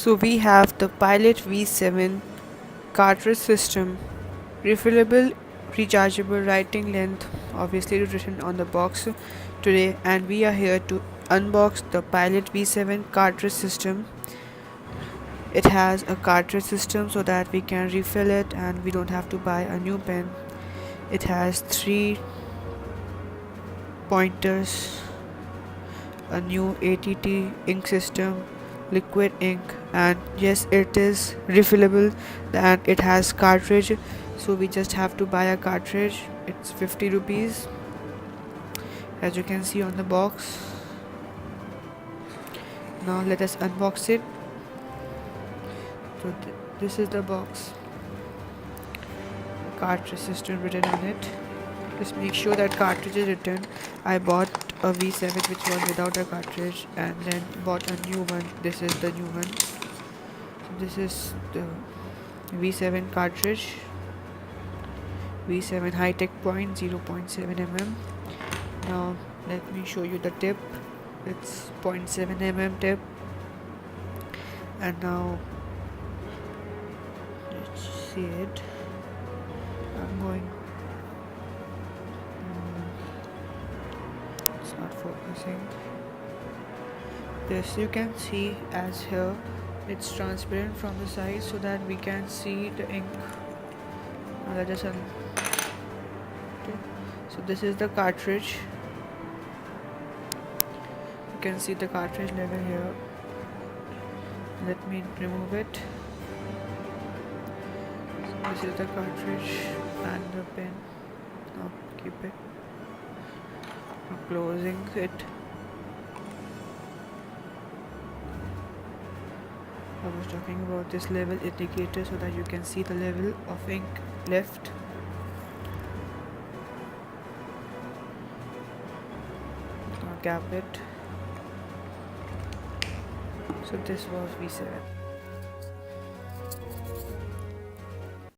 So we have the Pilot V7 cartridge system, refillable, rechargeable, writing length, obviously written on the box today, and we are here to unbox the Pilot V7 cartridge system. It has a cartridge system so that we can refill it and we don't have to buy a new pen. It has 3 pointers, a new ATT ink system, liquid ink, and yes, it is refillable and it has cartridge, so we just have to buy a cartridge. It's 50 rupees as you can see on the box. Now let us unbox it. So this is the box, cartridge system written on it. Just make sure that cartridge is written. I bought a V7 which was without a cartridge and then bought a new one. This is the new one. So this is the V7 cartridge, V7 high tech point 0.7 mm. Now let me show you the tip. It's 0.7 mm tip. And now let's see it. I'm going, it's not focusing. This you can see as here, it's transparent from the side so that we can see the ink. Now let us okay. So this is the cartridge. You can see the cartridge level here. Let me remove it. So this is the cartridge and the pen. Now keep it. Now closing it. I was talking about this level indicator so that you can see the level of ink left. Now cap it. So this was V7.